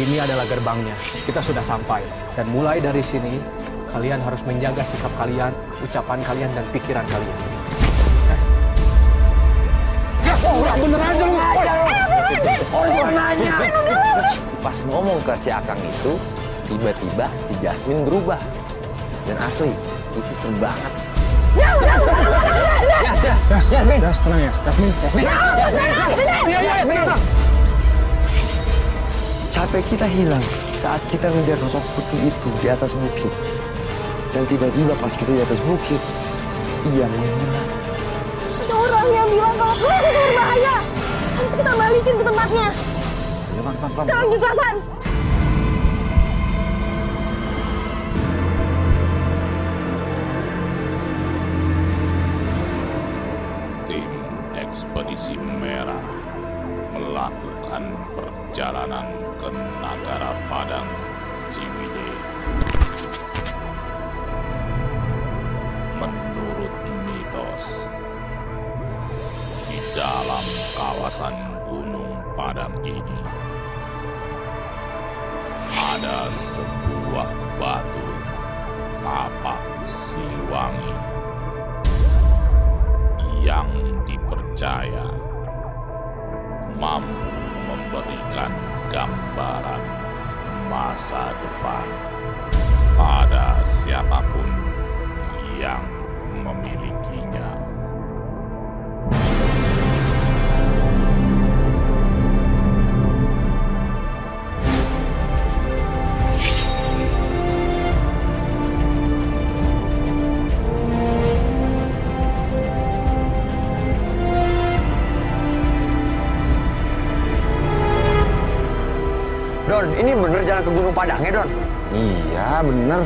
Ini adalah gerbangnya. Kita sudah sampai. Dan mulai dari sini, kalian harus menjaga sikap kalian, ucapan kalian, dan pikiran kalian. Bener aja lu. Nanya. Pas ngomong ke si Akang itu, tiba-tiba si Jasmine berubah. Dan asli, itu seru banget. Jasmine. Tenang ya. Jasmine. Capek kita hilang saat kita ngejar sosok putih itu di atas bukit. Dan tiba-tiba pas kita di atas bukit, ia menghilang. Ada orang yang bilang kalau itu berbahaya. Harus kita balikin ke tempatnya. Sekarang juga, Van. Tim Ekspedisi Merah melakukan perjalanan ke Nagara Padang Ciwidey. Menurut mitos, di dalam kawasan Gunung Padang ini ada sebuah batu tapak Siliwangi yang dipercaya mampu memberikan gambaran masa depan pada siapapun yang memilikinya. Don, ini bener jalan ke Gunung Padangnya, Don? Iya, bener.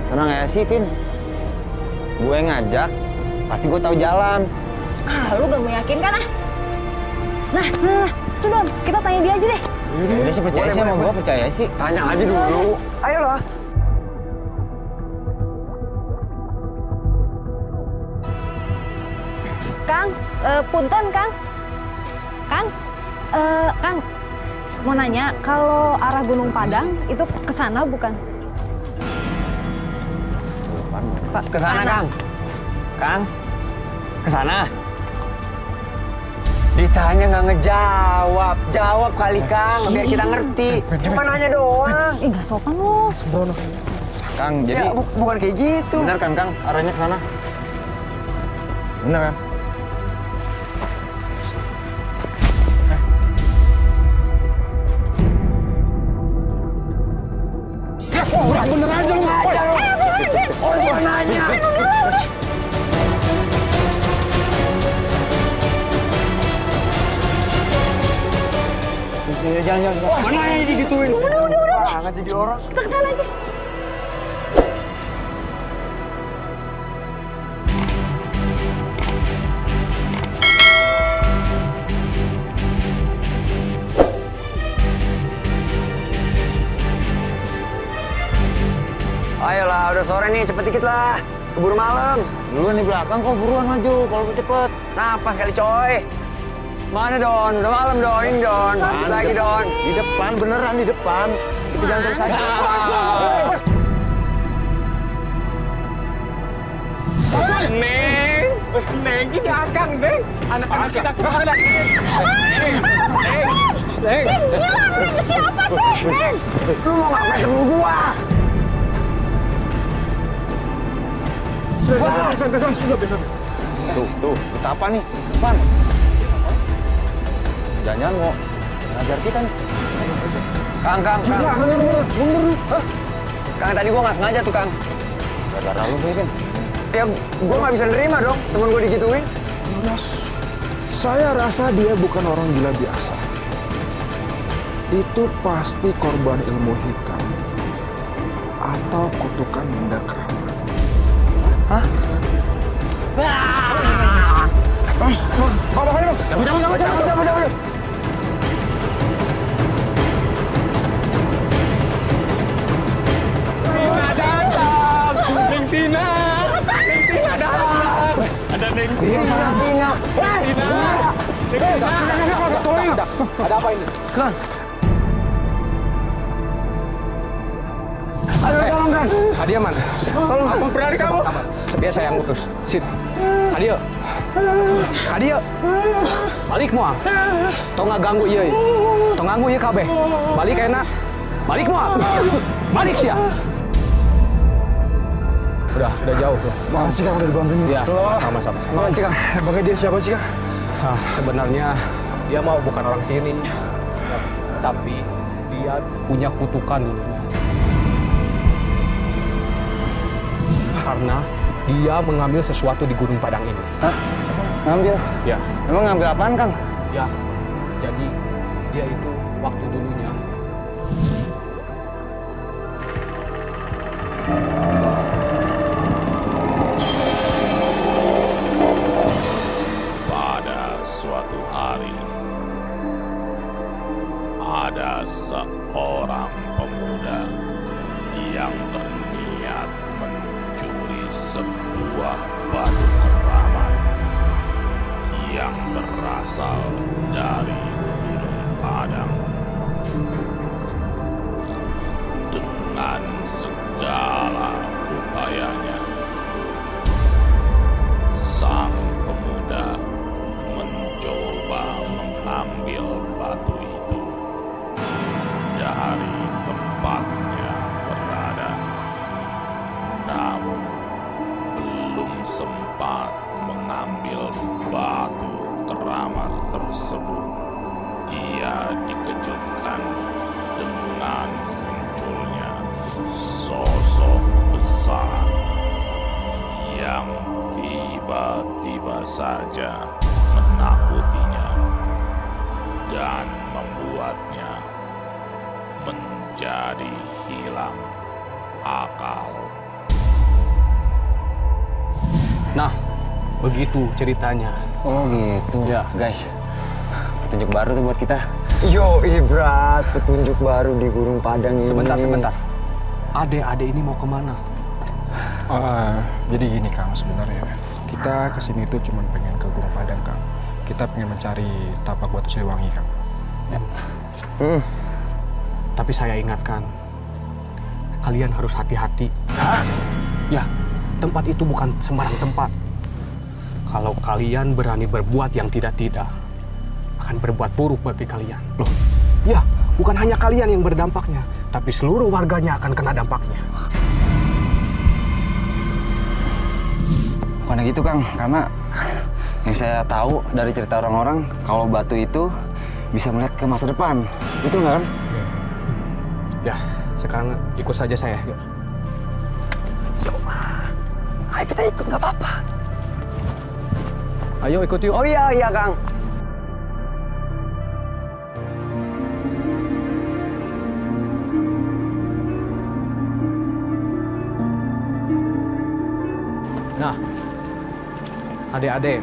Tenang ya sih, Vin. Gue ngajak, pasti gue tahu jalan. Lu gak meyakinkan ah? Nah, tuh Don, kita tanya dia aja deh. Dia sih percaya sih sama gue, percaya sih. Tanya aja dulu. Ayolah. Kang, punten Kang. Kang, mau nanya, kalau arah Gunung Padang itu ke sana bukan? Ke sana, Kang. Kang, ke sana. Ditanya nggak ngejawab. Jawab kali, Kang, biar kita ngerti. Cuma nanya doang. Nggak sopan lu. Sembrono. Kang, jadi bukan kayak gitu. Benar kan, Kang? Arahnya ke sana. Benar kan? Bener aja lu. Cuma nanya. Jangan. Mana yang digituin? Udah. Nggak jadi orang. Kita ke sana aja. Ayolah, udah sore nih, cepet dikit lah. Keburu malam. Duluan di belakang kok, buruan maju kalau mau cepet. Napas kali coy. Mana Don? Udah malam Don, ini Don. Masuk lagi Don. Di depan, beneran di depan. Kita jalan terus aja. Neng, ini Akang, Neng. Anak-anak kita kemana? Neng. Gila, Neng, siapa sih? Neng. Lu mau ngapain temen gua? Tuh, kita apa nih? Pan. Jangan mau ngajar kita nih. Kang. Kang, tadi gua nggak sengaja tuh, Kang. Gara-gara lu, Vin. Ya, gua nggak bisa nerima dong, temen gua digituin. Saya rasa dia bukan orang gila biasa. Itu pasti korban ilmu hitam atau kutukan benda keramat. Hah? Cabut. Tina datang. Ada Neng Tina. Ada apa ini? Kang. Aduh, tolong Kang. Adia mana? Tolong. Apa berani kamu? Biar saya yang urus. Sit. Adia. Adia. Balik moal. Tong nggak ganggu ieu. Tong ganggu ieu kabeh. Balik enak. Balik moal. Balik sia. Udah jauh tuh. Makasih Kang udah dibantuin. Ya, sama-sama. Makasih Kang. Emangnya dia siapa sih Kang? Sebenarnya dia mau bukan orang sini. Tapi dia punya kutukan dulunya. Karena dia mengambil sesuatu di Gunung Padang ini. Hah? Ngambil? Ya, Emang ngambil apaan Kang? ya. Jadi dia itu waktu dulunya Pada suatu hari, ada seorang pemuda yang berniat mencuri sebuah batu keramat yang berasal dari Gunung Padang. Dengan segala upayanya, sang pemuda mencoba mengambil batu itu dari tempatnya berada. Namun, belum sempat mengambil batu keramat tersebut, ia dikejutkan dengan munculnya sosok besar yang tiba-tiba saja menakutinya dan membuatnya menjadi hilang akal. Nah, begitu ceritanya. Oh gitu. Ya. Guys, petunjuk baru tuh buat kita. Yo, Ibrat, petunjuk baru di Gunung Padang ini. Sebentar. Adek-adek ini mau kemana? Jadi gini Kang, sebenarnya kita kesini tuh cuma pengen ke Gunung Padang Kang. Kita pengen mencari tapak batu Siliwangi Kang. Tapi saya ingatkan, kalian harus hati-hati. Ya, tempat itu bukan sembarang tempat. Kalau kalian berani berbuat yang tidak-tidak, akan berbuat buruk bagi kalian. Loh, ya, bukan hanya kalian yang berdampaknya, tapi seluruh warganya akan kena dampaknya. Bukan gitu Kang, karena yang saya tahu dari cerita orang-orang, kalau batu itu bisa melihat ke masa depan. Itu nggak kan? Ya, sekarang ikut saja saya. Yuk. Ayo kita ikut, nggak apa-apa. Ayo ikut yuk. Oh iya Kang. Nah, adik-adik,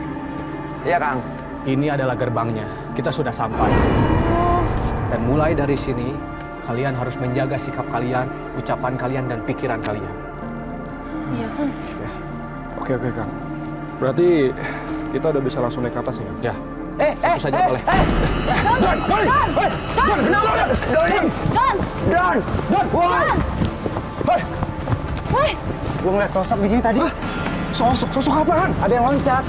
Iya Kang. ini adalah gerbangnya. Kita sudah sampai. Dan mulai dari sini, kalian harus menjaga sikap kalian, ucapan kalian, dan pikiran kalian. Iya, Kang. Oke Kang. Berarti kita udah bisa langsung naik ke atas ya? Ya, itu saja boleh. Woi, Gue ngeliat sosok di sini tadi. Sosok apaan? Ada yang loncat.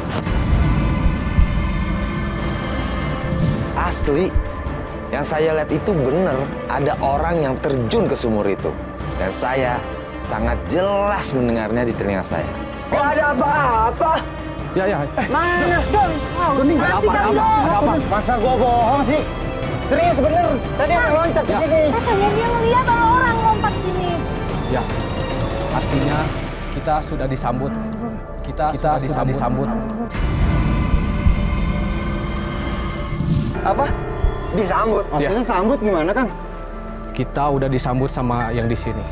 Asli, yang saya lihat itu bener. Ada orang yang terjun ke sumur itu. Dan saya sangat jelas mendengarnya di telinga saya. Gak ada apa-apa. Ya. Mana? Don, Ada apa? Masa gua bohong sih? Serius bener. Tadi orang loncat di Ya. sini. katanya dia ngeliat ada orang lompat sini. Ya, artinya kita sudah disambut. Kita sudah disambut. Apa? Disambut? Ya. Maksudnya sambut gimana, Kang? Kita udah disambut sama yang di sini.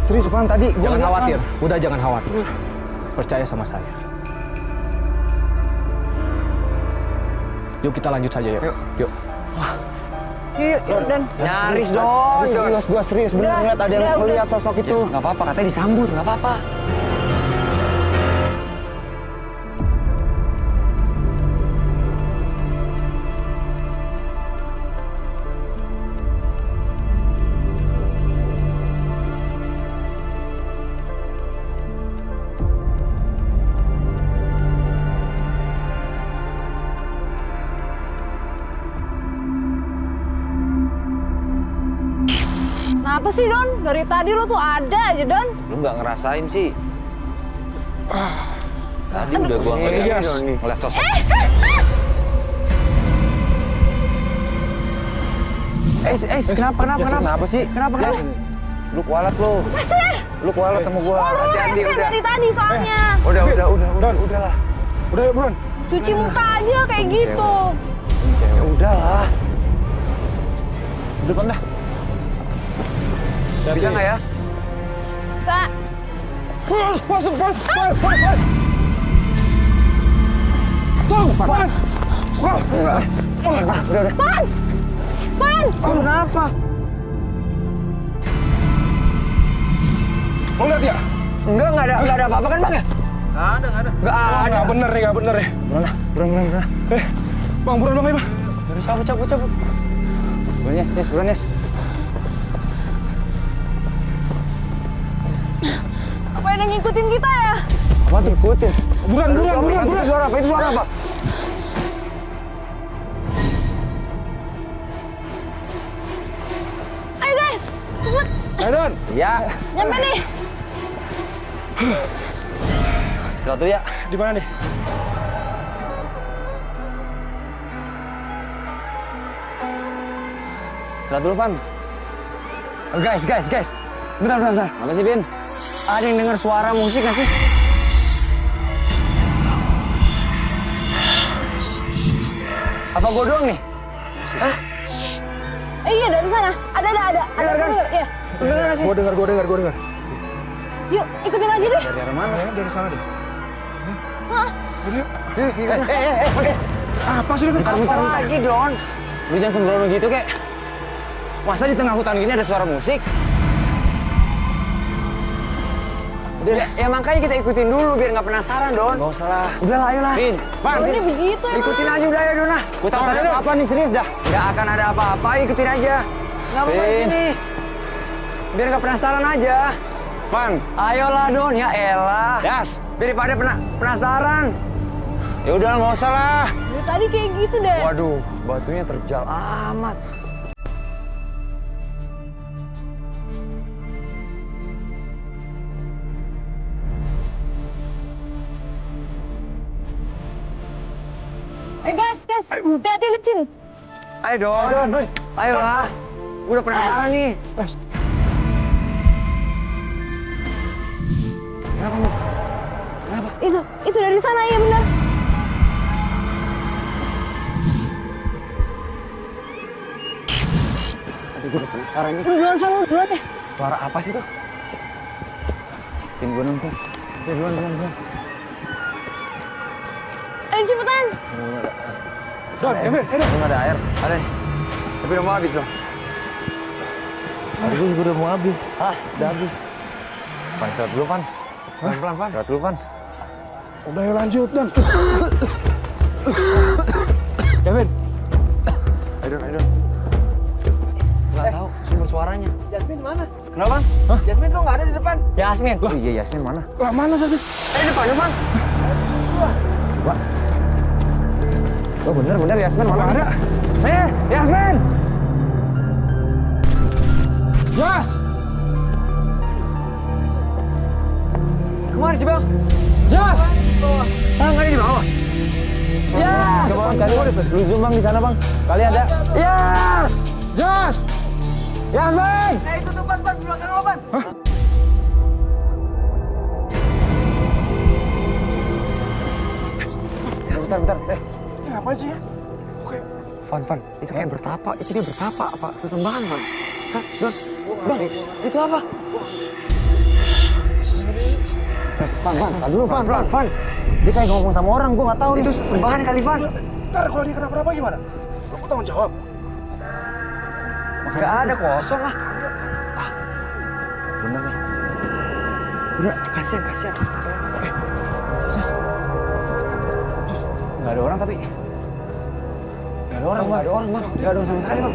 Serius, Bang, tadi gua Jangan lihat, khawatir. Bang. Udah jangan khawatir. Percaya sama saya. Yuk kita lanjut saja yuk. Yuk. Yuk, Dan. Nyaris dong. Serius, gua serius. Bener Udah, ngeliat ada yang udah. melihat sosok itu. Nggak apa-apa, katanya disambut. Nggak apa-apa. Apa sih, Don? Dari tadi lo tuh ada aja, Don. Lu nggak ngerasain sih. Tadi udah gua ngeliat nih, ngeliat sosok. Kenapa sih? Kenapa? Lu kualat lu. Masih? Lu kualat sama gua. Oh, lu Hati-hati rese udah. dari tadi soalnya. Udah lah. Udah ya, buruan. Cuci muka aja kayak gitu. Ya udahlah. Depan dah. Bisa nggak ya? Sa. Masuk. Tunggu, Pan. Udah. Pan! Kenapa? Lo lihat ya? Enggak ada apa-apa kan, Bang ya? Nggak ada. Nggak ada. Nggak bener nih. Buruan. Bang, buruan Bang, Bang. Udah, cabut. Buruan, Yes. Apa yang ngikutin kita ya? Apa tuh? Ikutin. Buruan. Itu suara apa? Ayo guys, cepet. Ayo, Don. Ya. Nyampe nih. Istirahat dulu ya. Di mana nih? Istirahat dulu, Van. Oh, guys. Bentar. Apa sih, Bin? Ada yang dengar suara musik nggak sih? Apa gua doang nih? Hah? Iya, dari sana. Ada. Dengar kan? Iya. Dengar nggak sih? Gua dengar. Yuk, ikutin aja deh. Dari arah mana? Kayaknya dari sana deh. Hah? Yaudah. Oke. Apa sih, Don? Bentar lagi, Don. Lu jangan sembrono gitu, kek. Masa di tengah hutan gini ada suara musik? Udah, ya makanya kita ikutin dulu biar nggak penasaran, Don. Nggak usah lah. Udah lah, ayolah. Vin, Van, Oh, ini begitu ya, ikutin aja udah ya, Don. Gue takut ada apa-apa nih, serius dah. Nggak akan ada apa-apa, ikutin aja. Nggak apa-apa di sini. Biar nggak penasaran aja. Van, ayolah, Don. Ya elah. Yas, daripada penasaran. Ya udah nggak usah lah. Dari tadi kayak gitu deh. Waduh, batunya terjal amat. Guys, hati-hati licin. Ayo, Don. Ayolah. Udah penasaran nih. Itu dari sana ya benar. Aduh, gue udah penasaran nih. Duluan sana, duluan deh. Suara apa sih tuh? Bikin gue nonton. Duluan. Ayo cepetan. Don, Kevin, Belum ada air. Ada nih. Tapi udah mau habis dong. Tadi gue juga udah mau habis. Udah habis. Pan, istirahat dulu, Pan. Pelan-pelan, Pan. Istirahat dulu, Pan. Udah, yuk lanjut, Don. Kevin. Ayo, Don. Nggak tahu sumber suaranya. Jasmine mana? Kenapa, Bang? Jasmine kok nggak ada di depan? Yasmin. Oh iya, Yasmin mana? Lah, mana tadi? Di depan, Bang. Wah. Oh, bener, Yasmin mana? Nggak ada. Yasmin! Jas! Kemana sih, Bang? Jas! Bang, ada di bawah. Yes! Coba, Bang, cari. Lu zoom, Bang, di sana, Bang. Kali ada. Yes! Jas! Yasmin! Itu depan, Ban, belakang lo, Ban. Bentar. Ya, apaan sih ya? Oke. Van, itu kayak bertapa. Itu dia bertapa apa? Sesembahan, Bang. Hah, Don? Bang, itu apa? Van, tar dulu, Van. Dia kayak ngomong sama orang, gua nggak tahu nih. Itu sesembahan kali, Van. Ntar kalau dia kenapa-napa gimana? Lo kok tanggung jawab? Nggak ada, kosong lah. Bener nih. Udah, kasihan. Jas. Nggak ada orang tapi. Nggak ada orang, Bang. Nggak ada orang sama sekali, Bang.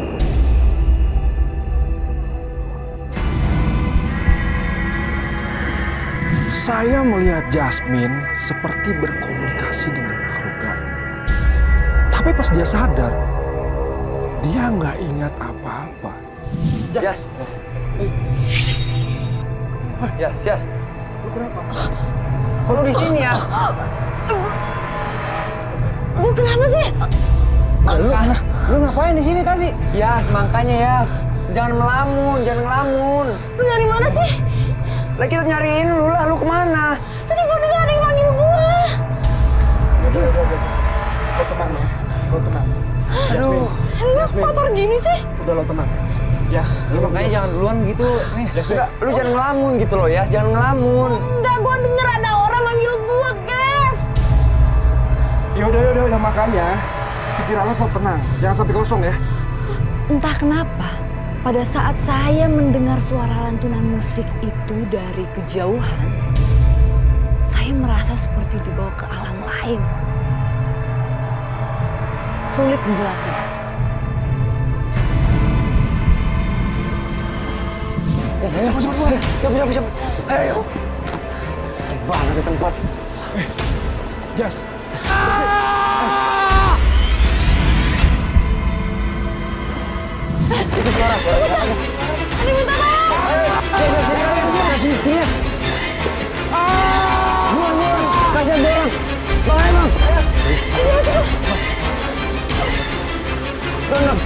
Saya melihat Jasmine seperti berkomunikasi dengan makhluk gaib. Tapi pas dia sadar, dia nggak ingat apa-apa. Jas. Yas. Lu kenapa? Kok lu di sini, Yas? Gue kenapa sih? Lu ngapain di sini tadi? Yas, makanya Yas. Jangan ngelamun. Lu dari mana sih? Lah kita nyariin lu lah, lu kemana? Tadi gue dengar ada yang manggil gue. Lo tenang ya, lo tenang. Aduh. Lu kotor gini sih? Udah lo tenang. Yas, Lu makanya jangan duluan gitu. Nih, enggak, lu jangan ngelamun gitu loh, Yas. Jangan ngelamun. Enggak, gue denger ada orang manggil gue, Kev. Yaudah, makanya pikiran lo tetap tenang. Jangan sampai kosong ya. Entah kenapa, pada saat saya mendengar suara lantunan musik itu dari kejauhan, saya merasa seperti dibawa ke alam lain. Sulit menjelaskan. Yas, ayo, cepet. Ayo. Serem banget di tempat. Jas. Itu suara. Ada minta tolong. Sini. Buruan. Kasih dorong. Bang, ayo bang. Bang.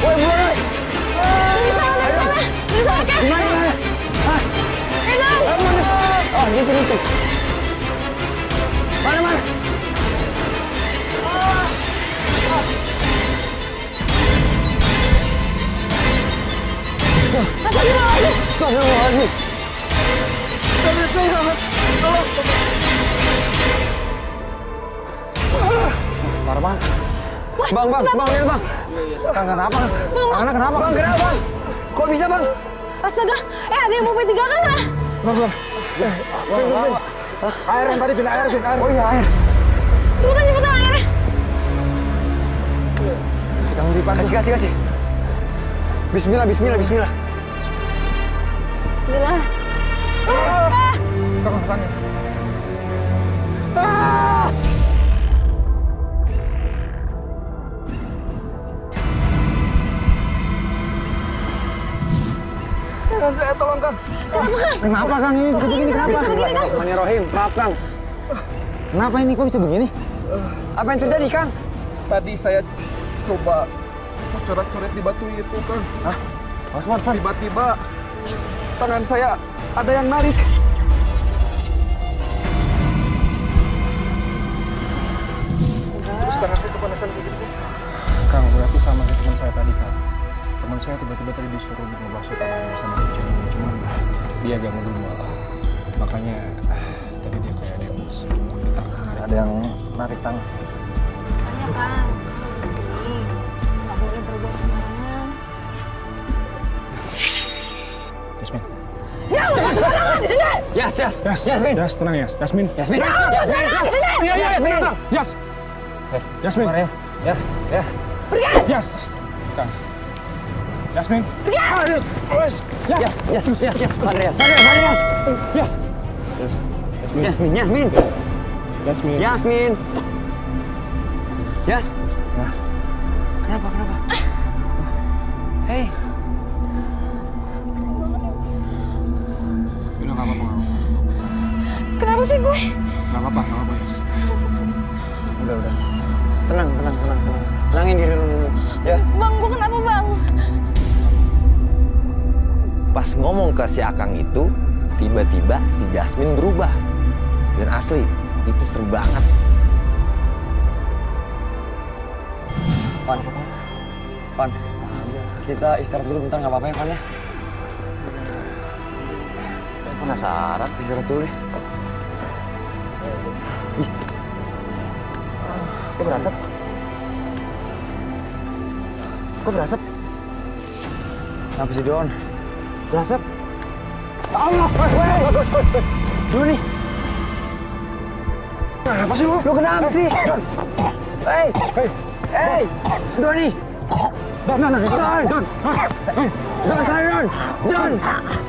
Woi, buruan. Dari sana, Kev. Gimana? Hah? Oh, gitu. Mana? Astagfirullahaladzim. Parah bang. Bang, lihat bang. Kang, kenapa? Anak kenapa? Bang, kenapa? Kok bisa bang? Astaga, ada yang mau P3 kan? Bang. Air yang tadi, air. Oh iya, air. Cepetan airnya. Kasih. Bismillah. Bismillah. Kang. Kang, saya tolong Kang. Kenapa Kang ini bisa begini? Kenapa? Bismillahirrahmanirrahim. Maaf Kang. Kenapa ini kok bisa begini? Apa yang terjadi Kang? Tadi saya coba coret-coret di batu itu, Kang. Hah? Osman, Kang. Tiba-tiba tangan saya ada yang narik. Terus tangan saya kepanasan kayak gitu. Kang, berarti sama kayak teman saya tadi, Kang. Teman saya tiba-tiba tadi disuruh ngebasuh tangannya sama kucing ini, cuman dia gak mau dulu. Makanya tadi dia kayak ada yang Ada yang narik tangan. Makanya Kang, di sini nggak boleh berbuat sembarangan. Yasmin. Yas, tenang Yas. Yasmin. Iya, tenang. Yas. Yasmin. Yas. Yas. Kang. Yasmin. Yas. Sadar Yas. Yasmin. Yas. Kenapa? Hei. Udah nggak apa-apa. Kenapa sih gue? Nggak apa-apa. Yas. Udah. Tenang. Tenangin diri lu dulu. Ya. Bang, gue kenapa bang? Pas ngomong ke si Akang itu, tiba-tiba si Jasmine berubah. Dan asli, itu seru banget. Van, kita istirahat dulu bentar, nggak apa-apa ya, Van ya? Penasaran, istirahat dulu deh. Ih. Kok berasap? Kenapa sih, Don? Berasap? Allah! Doni! Kenapa sih lu? Lu kenapa sih? Hei! Doni! Don!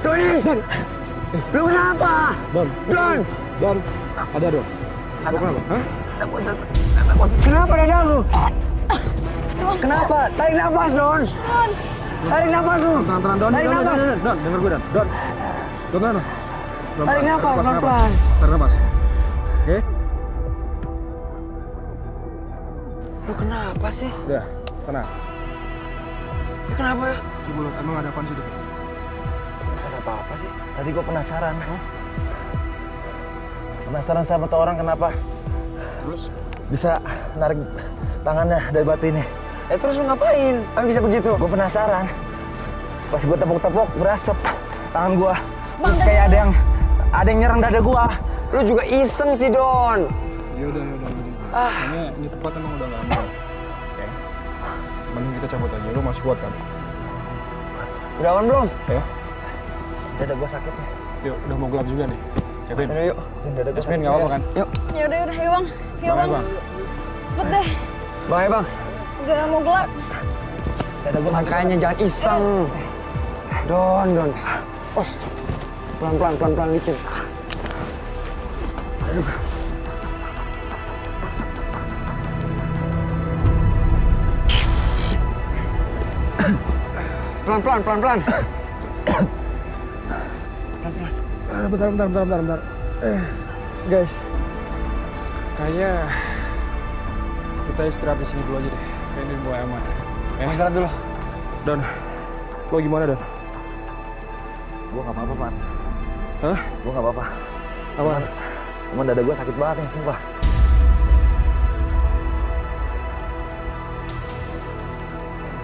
Doni! Lu kenapa? Don. Ada Don. Lu kenapa? Hah? Kenapa dada lu? Kenapa? Tarik nafas, Don! Tarik nafas lu. Tenang, Don. Tarik nafas. Don, denger gue, Don. Don. Tarik nafas, pelan-pelan. Tarik nafas. Oke? Lu kenapa sih? Udah, tenang. Lu kenapa ya? Coba lihat, emang ada apaan situ? Ada apa-apa sih? Tadi gue penasaran. Penasaran sama tuh orang kenapa Terus? bisa narik tangannya dari batu ini. Terus lu ngapain? Apa bisa begitu? Gue penasaran. Pas gue tepuk-tepuk, berasap tangan gue. Terus kayak ada yang nyerang dada gue. Lu juga iseng sih, Don. Ya udah. Kayaknya ini tempat emang udah nggak aman. Oke. Mending kita cabut aja. Lu masih kuat kan? Udah aman belum? Ya. Dada gue sakit nih. Yuk, udah mau gelap juga nih. Kevin. Ayo, yuk. Dada gue Yasmin, sakit. nggak apa-apa kan? Yuk. Ya udah, ayo bang. Yuk bang. Cepet deh. Bang, ya bang. Udah mau gelap. Dada gue sakit. Makanya jangan iseng. Don. Oh, pelan-pelan licin. Pelan-pelan. Bentar. Guys, kayaknya kita istirahat di sini dulu aja deh. Kayaknya mulai aman. Istirahat dulu. Don, lo gimana, Don? Gue nggak apa-apa, Pan. Hah? Gue nggak apa-apa. Apa? Cuman dada gue sakit banget nih, sumpah.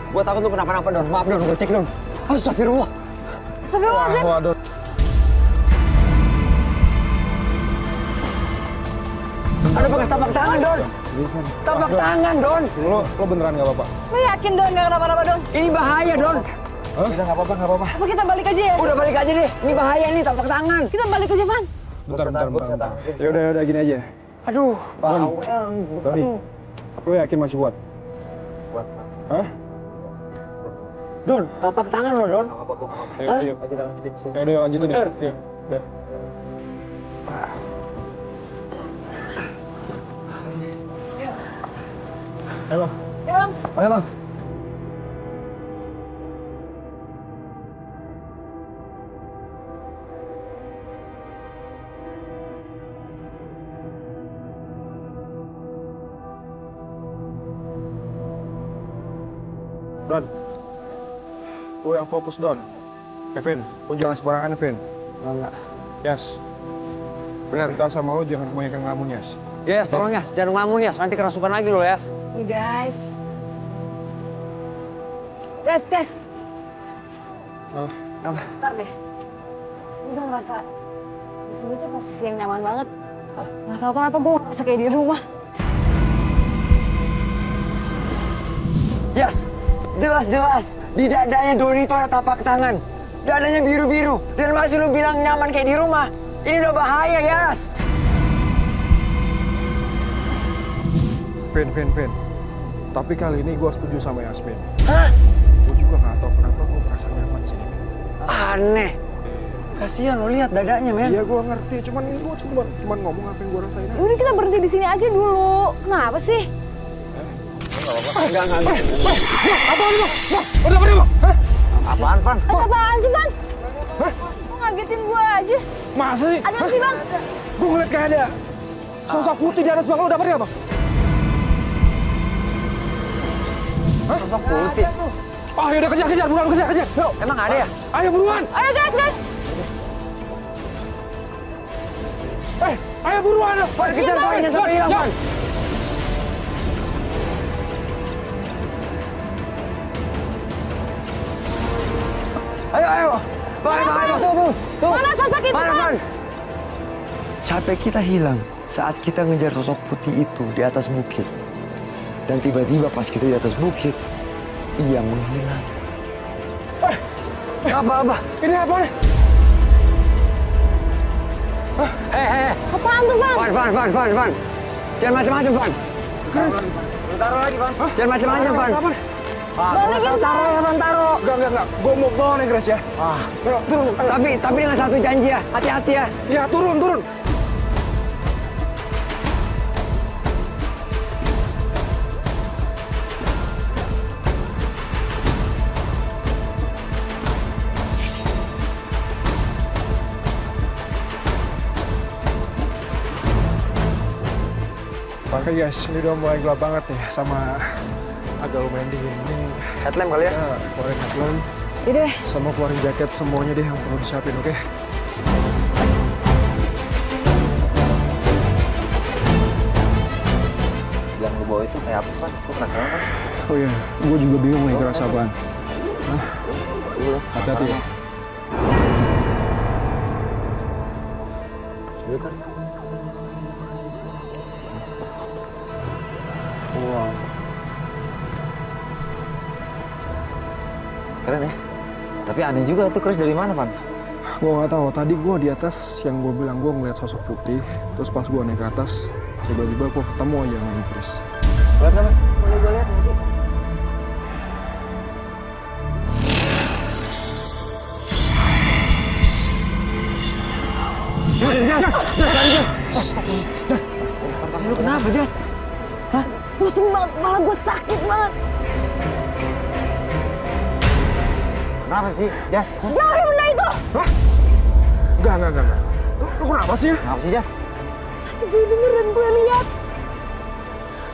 Gua takut lu kenapa-napa, Don. Maaf, Don. Gua cek, Don. Astagfirullah. Astagfirullahaladzim. Wah, Don. Ada bekas tapak tangan, Don. Tapak tangan, Don. Lo beneran nggak apa-apa? Lo yakin Don gak kenapa-napa Don? Ini bahaya, Don. Udah nggak apa-apa. Apa kita balik aja ya? Udah balik aja deh. Ini bahaya nih tapak tangan. Kita balik aja, Van. Bentar. Gua bisa tahan. Yaudah, gini aja. Aduh, bau. Tony, lo yakin masih kuat? Kuat. Hah? Don, tapak tangan lo, Don. Ayo. Yaudah, lanjutin deh. Yuk. Udah. Ayo, Bang. Ya bang. Ayo, Bang. Don, lu yang fokus, Don. Kevin, lu jangan sembarangan, Kevin. Enggak. Yes. Benar. Kita sama lu jangan kebanyakan ngelamun, Yes. Yes, tolong Yas. Jangan ngelamun, Yas. Nanti kerasukan lagi lo, Yas. You guys. Guys. Oh. Apa? Bentar deh. Gue ngerasa di sini tuh posisi yang nyaman banget. Gak tau kenapa gue ngerasa kayak di rumah. Yas, jelas-jelas di dadanya Doni itu ada tapak tangan. Dadanya biru-biru. Dan masih lu bilang nyaman kayak di rumah. Ini udah bahaya, Yas. Vin. Tapi kali ini gue setuju sama Yasmin. Hah? Gue juga nggak tahu kenapa gue merasa nyaman sini. Aneh. Kasihan lo lihat dadanya, men. Iya, gue ngerti. Cuman gue cuman ngomong apa yang gue rasain. Udah kita berhenti di sini aja dulu. Kenapa sih? Enggak. Apaan lu? Udah, Bang. Hah? Apaan, Pan? Apaan sih, Van? Kok ngagetin gue aja? Masa sih? Ada apa sih, Bang? Gue ngeliat kayak ada sosok putih di atas bang. Lo dapet nggak, Bang? Sosok putih. Oh, yaudah kejar, buruan kejar. Yuk, Emang ada ya? ayo buruan. Ayo guys. Ayo buruan. Pan, kejar, Pan. Jangan sampai hilang, Pan. Ayo. Pan, tunggu. Mana sosok itu, Van? Capek kita hilang saat kita ngejar sosok putih itu di atas bukit. Dan tiba-tiba pas kita di atas bukit, ia menghilang. Apa? Ini apa nih? Hei. Apaan tuh, Van? Van. Jangan macam-macam, Van. Chris. Taruh lagi, Van. Jangan macam-macam, Van. Balikin, Van. Taruh. Enggak. Gue mau bawa nih, Chris ya. Turun. Tapi dengan satu janji ya, hati-hati ya. Ya, turun. Oke guys, ini udah mulai gelap banget nih, sama agak lumayan dingin. Mending Headlamp kali ya? kita keluarin headlamp, Iya deh. sama keluarin jaket, semuanya deh yang perlu disiapin, oke? Yang lu bawa itu kayak apa, Pan? Lu penasaran, Pan? Oh iya, gue juga bingung nih kerasa apaan. Hati-hati ya. Bentar. Wow. Keren ya? Tapi aneh juga tuh, Chris dari mana, Pan? Gue nggak tahu. Tadi gue di atas yang gue bilang gue ngeliat sosok putih. Terus pas gue naik ke atas, tiba-tiba gue ketemu aja sama Chris. Lihat kan? Boleh gue lihat nggak sih? Lu kenapa, Jas? Pusing banget, kepala gue sakit banget. Kenapa sih, Jas? Jauhin benda itu! Enggak. Lu kenapa sih? Kenapa sih, Jas? Gue denger dan gue lihat.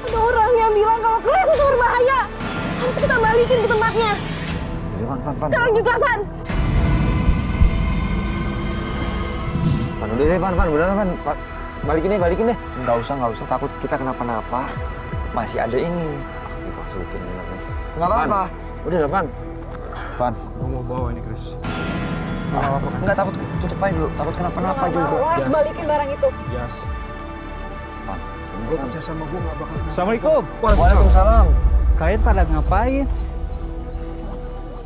Ada orang yang bilang kalau keris itu berbahaya. Harus kita balikin ke tempatnya. Ya, Pan. Sekarang juga, Van. Pan, udah deh, Pan. Beneran, Pan. Balikin deh. Nggak usah. Takut kita kenapa-napa. Masih ada ini. Dimasukin bener. Nggak apa-apa. Udah deh, Pan. Pan. Gue mau bawa ini, Chris. Nggak takut, tutup aja dulu. Takut kenapa-napa juga. Lo harus balikin barang itu. Yes. Pan. Gue percaya sama gue nggak bakal. Assalamualaikum. Waalaikumsalam. Kalian pada ngapain?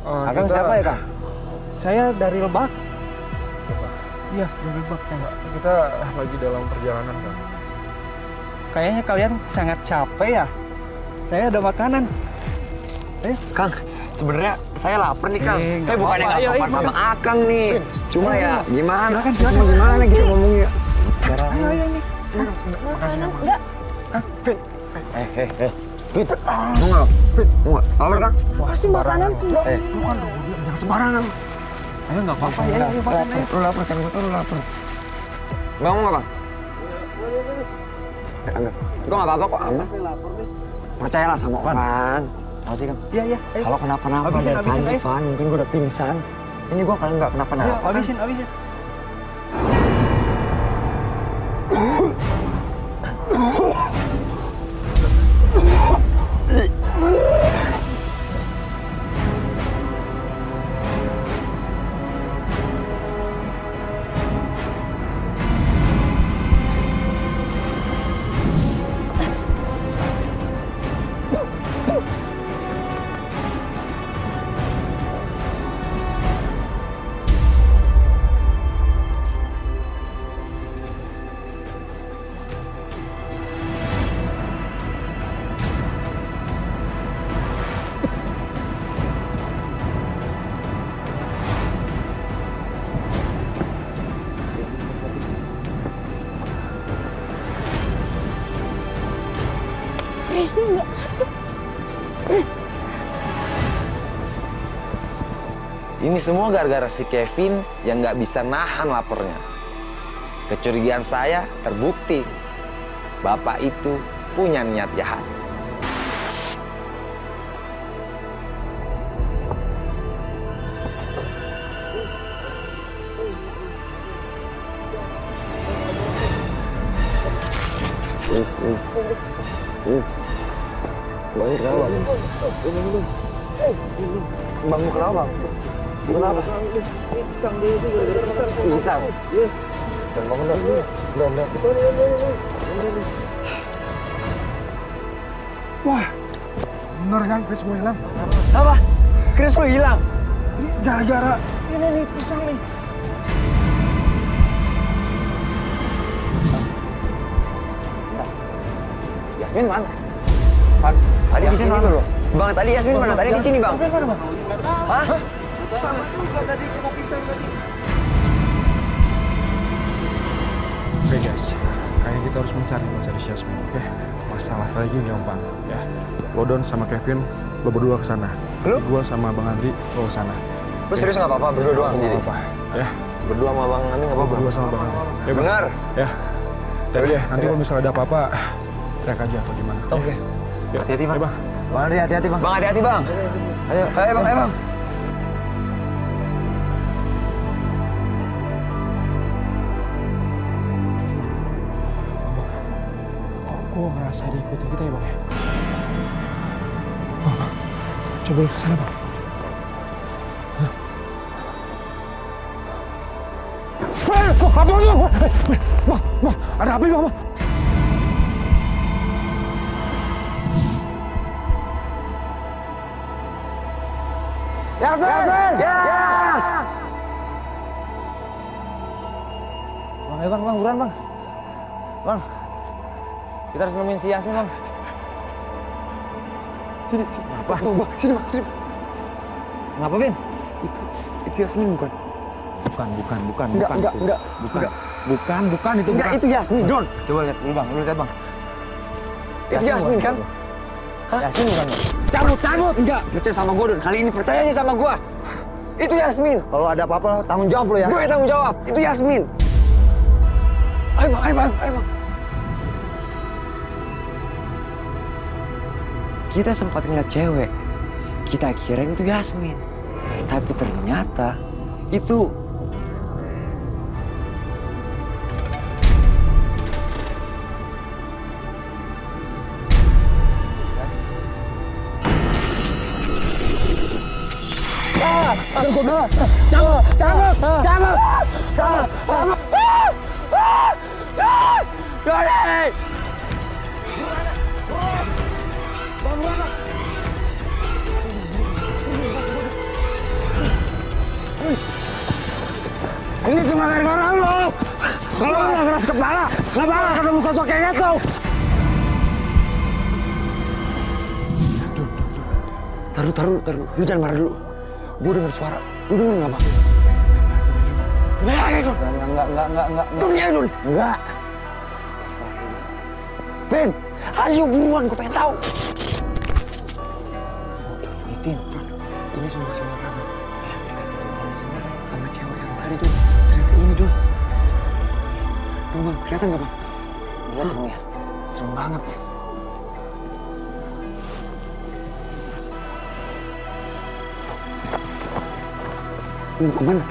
Akang siapa ya, Kang? Saya dari Lebak. Iya, dari Lebak. Kita lagi dalam perjalanan, kan? Kayaknya kalian sangat capek ya. Saya ada makanan. Kang, sebenarnya saya lapar nih, Kang. nggak Saya bukannya nggak apa-apa. sopan Ayo, sama Akang nih. Cuma ya, gimana? Silakan. Gimana kita ngomongnya? Ayo nih. Enggak. Fit, mau nggak? Mau nggak? Lapar, Kang? Pasti makanan semua. Lu kan udah bilang jangan sembarangan. Ayo nggak apa-apa ya. Lu lapar, kan? Gue tau lu lapar. Nggak mau nggak, Bang? Enggak. Gue nggak apa-apa kok, aman. Percayalah sama Van. Tahu sih, Kang? Iya. Ayo. Kalau kenapa-napa Habisin, dari tadi, ayo. Van, mungkin gue udah pingsan. Ini gue kalau nggak Ayo, kenapa-napa. Kan? habisin. Kerisnya nggak ada. Ini semua gara-gara si Kevin yang nggak bisa nahan laparnya. Kecurigaan saya terbukti. Bapak itu punya niat jahat. Bang, kenapa, Bang? Bang, kenapa, Bang? Kenapa? Pisang. Dan bangun dong. Udah. Wah, bener kan Chris gue hilang? Apa? Chris lu hilang? Ini gara-gara ini nih pisang nih. Yasmin mana? Pan, tadi di sini loh. Bang, tadi Yasmin mana? Tadi di sini, Bang. Mana, Bang? Hah? Sama juga tadi kena pisang tadi. Oke guys, kayaknya kita harus mencari si Yasmin, oke? Masalah saya gini gampang, ya. Lo Don sama Kevin, lo berdua ke sana. Lu? Gua sama Bang Andri, lo ke sana. Lu serius nggak apa-apa? Berdua doang Nggak jadi? apa-apa, ya. Berdua sama Bang Andi nggak Lo apa-apa? berdua sama Bang Andri. Ya, Bang? Benar? Ya. Jadi Yaudah, nanti kalau misalnya ada apa-apa, trek aja atau gimana. Oke. Hati-hati bang. Bang Andri, hati-hati bang. Bang hati-hati bang. Ayo bang, ayo bang. Kok gue ngerasa dia ikutin kita ya bang ya? Bang, coba lihat ke sana bang. Apa lu? Bang, ada api bang. Yasmin! Yes! Bang, ayo bang, buruan bang. Bang, kita harus nemuin si Yasmin bang. Sini. Apa? Bang, sini bang, sini. Ngapa Bin? Itu Yasmin bukan? Bukan. Bukan itu. Enggak, itu Yasmin, Don. Coba lihat dulu bang, bang. Itu Yasmin kan? Yasmin bukan bang? Cabut! Enggak, percaya sama gue, Don. Kali ini percaya aja sama gue. Itu Yasmin. Kalau ada apa-apa, tanggung jawab lo ya. Gue yang tanggung jawab. Itu Yasmin. Ayo bang. Kita sempat ngeliat cewek. Kita kira itu Yasmin. Tapi ternyata itu... Ini cuma gara-gara lo. Kalau lo nggak keras kepala, nggak bakal ketemu sosok kayak gitu. Taruh. Lu jangan marah dulu. Gue denger suara. Lu denger nggak, Bang? Enggak. Dunia, Dun. Enggak. Ben, ayo buruan, gue pengen tahu. Tin, ini sumber suara, Bang. Kata suara sama cewek yang tadi, Dun. Ternyata ini, Dun. Tuh, Bang, kelihatan nggak, Bang? Lihat, Bang, ya. Serem banget. Ini kemana?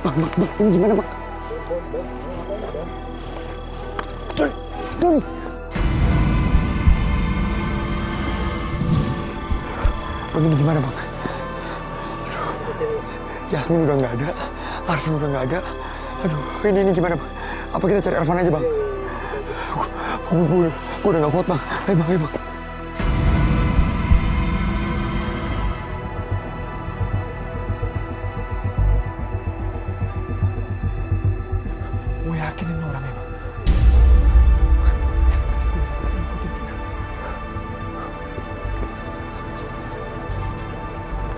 Bang, ini gimana, Bang? Dun! Bang, ini gimana, Bang? Yasmin udah nggak ada, Arfan udah nggak ada. Aduh, ini gimana, Bang? Apa kita cari Arfan aja, Bang? Gue udah nggak kuat, Bang. Ayo, Bang. Gue yakin ini orangnya, Bang. Ikutin kita.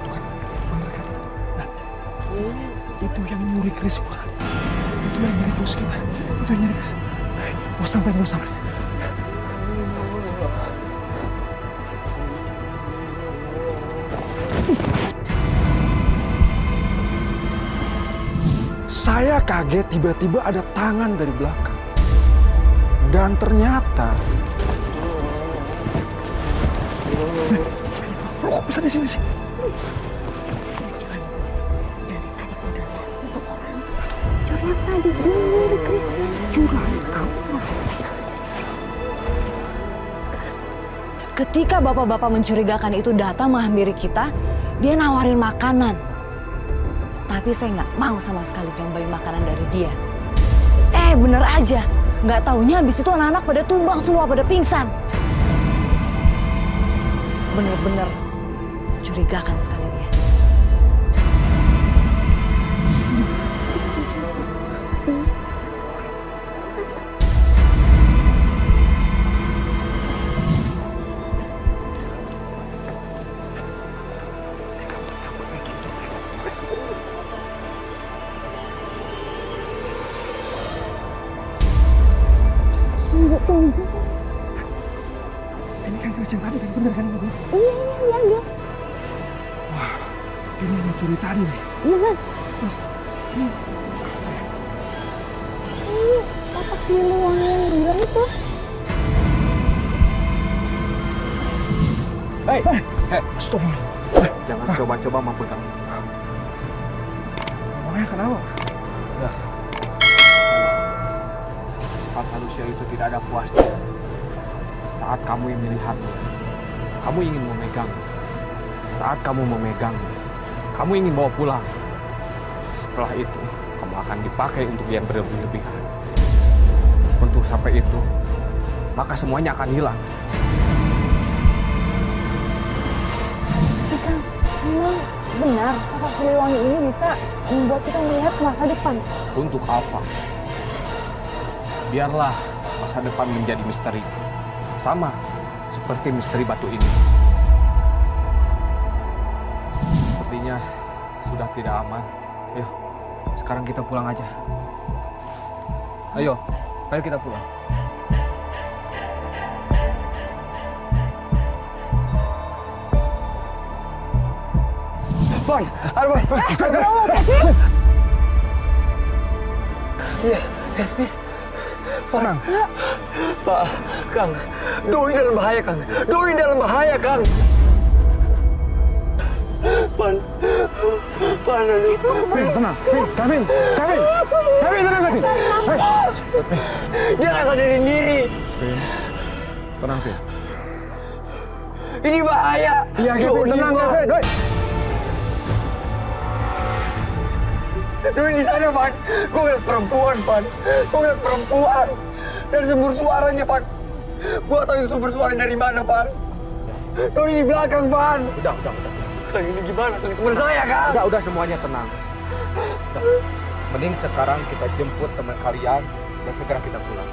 Tuh kan, bener kata. Nah, itu yang nyuri keris gua. Itu yang nyuri bos kita. Itu yang nyuri keris. Gua samperin. Saya kaget tiba-tiba ada tangan dari belakang. Dan ternyata... Lo kok bisa di sini sih? Curian tadi, dia nyuri keris. Ketika bapak-bapak mencurigakan itu datang menghampiri kita, dia nawarin makanan. Tapi saya nggak mau sama sekali nyombain makanan dari dia. Bener aja. Nggak taunya habis itu anak-anak pada tumbang semua, pada pingsan. Bener-bener curigakan sekali dia. Ini kan keris yang tadi kan, bener kan? Iya. Wah, ini yang mencuri tadi nih. Iya kan? Terus, ini Ini otak siluang yang bilang Stop. Jangan coba-coba memegang. Makanya kenapa? Sifat manusia itu tidak ada puasnya. Saat kamu yang melihatnya, kamu ingin memegang. Saat kamu memegang, kamu ingin bawa pulang. Setelah itu, kamu akan dipakai untuk yang berlebihan. Untuk sampai itu, maka semuanya akan hilang. Memang benar kapak Siliwangi ini bisa membuat kita melihat masa depan. Untuk apa? Biarlah masa depan menjadi misteri. Sama seperti misteri batu ini. Sepertinya sudah tidak aman. Ayo, sekarang kita pulang aja. Ayo kita pulang. Bang, aduh, iya, Yasmin. Tenang. Pak, Kang, Doi dalam bahaya, Kang. Doi dalam bahaya, Kang. Pan, aduh. Tenang. Kevin, tenang, Kevin. Dia nggak sadarin diri. Tenang, Vin. Ini bahaya. Iya, Kevin, tenang, Kevin. Doi di sana, Pan. Gue ngeliat perempuan, Pan. Gue ngeliat perempuan. Dan sumber suaranya, Pan. Gue tahu itu sumber suara dari mana, Pan. Doi di belakang, Pan. Udah. Kang, ini gimana? Kang, teman saya, Kang. Udah semuanya tenang. Udah. Mending sekarang kita jemput teman kalian dan segera kita pulang.